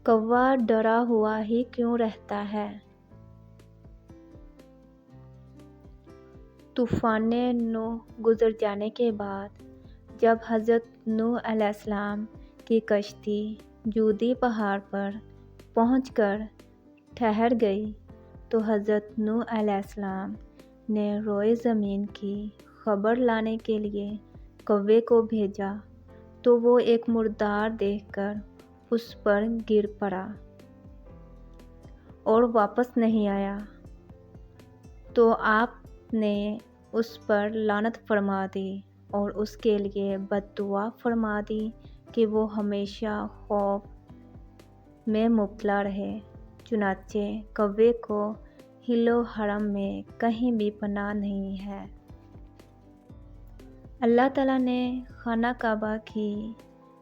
कौवा डरा हुआ ही क्यों रहता है? तूफ़ान नूह गुज़र जाने के बाद जब हज़रत नूह अलैहिस्सलाम की कश्ती जूदी पहाड़ पर पहुंचकर ठहर गई तो हज़रत नूह अलैहिस्सलाम ने रोए ज़मीन की खबर लाने के लिए कौवे को भेजा तो वो एक मुर्दार देखकर उस पर गिर पड़ा और वापस नहीं आया। तो आपने उस पर लानत फरमा दी और उसके लिए बद्दुआ फरमा दी कि वो हमेशा खौफ में मुब्तला रहे। चुनाचे कौवे को हिलो हरम में कहीं भी पनाह नहीं है। अल्लाह ताला ने खाना काबा की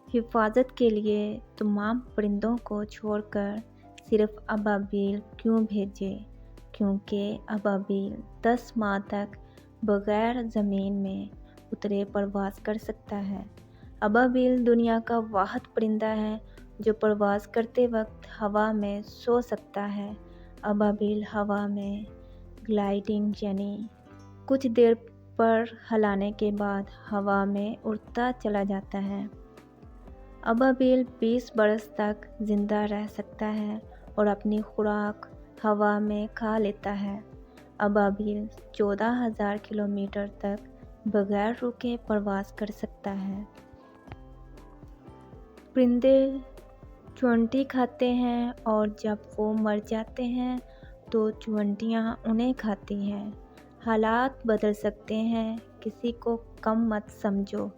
हिफाजत के लिए तमाम परिंदों को छोड़कर सिर्फ अबाबील क्यों भेजे? क्योंकि अबाबील 10 माह तक बग़ैर ज़मीन में उतरे परवाज़ कर सकता है। अबाबील दुनिया का वाहिद परिंदा है जो परवाज़ करते वक्त हवा में सो सकता है। अबाबील हवा में ग्लाइडिंग यानी कुछ देर पर हिलाने के बाद हवा में उड़ता चला जाता है। अबाबील 20 बरस तक ज़िंदा रह सकता है और अपनी खुराक हवा में खा लेता है। अबाबील 14,000 किलोमीटर तक बग़ैर रुके परवाज़ कर सकता है। परिंदे चुंटी खाते हैं और जब वो मर जाते हैं तो चुंटियाँ उन्हें खाती हैं। हालात बदल सकते हैं, किसी को कम मत समझो,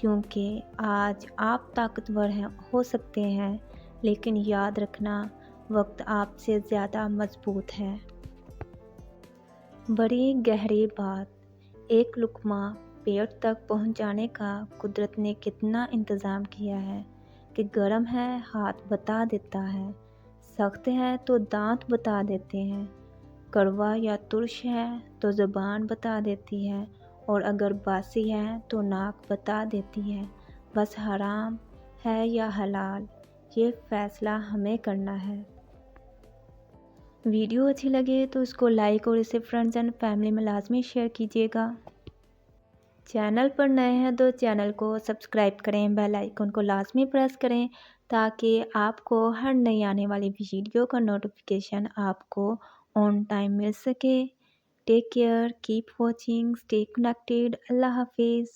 क्योंकि आज आप ताकतवर हो सकते हैं लेकिन याद रखना वक्त आपसे ज़्यादा मजबूत है। बड़ी गहरी बात, एक लुक़मा पेट तक पहुंचाने का कुदरत ने कितना इंतज़ाम किया है कि गर्म है हाथ बता देता है, सख्त है तो दांत बता देते हैं, कड़वा या तुर्श है तो ज़ुबान बता देती है और अगर बासी है तो नाक बता देती है। बस हराम है या हलाल, ये फ़ैसला हमें करना है। वीडियो अच्छी लगे तो इसको लाइक और इसे फ्रेंड्स एंड फैमिली में लाजमी शेयर कीजिएगा। चैनल पर नए हैं तो चैनल को सब्सक्राइब करें, बेल आइकन को लाजमी प्रेस करें ताकि आपको हर नई आने वाली वीडियो का नोटिफिकेशन आपको ऑन टाइम मिल सके। Take care, keep watching, stay connected. अल्लाह हाफिज़।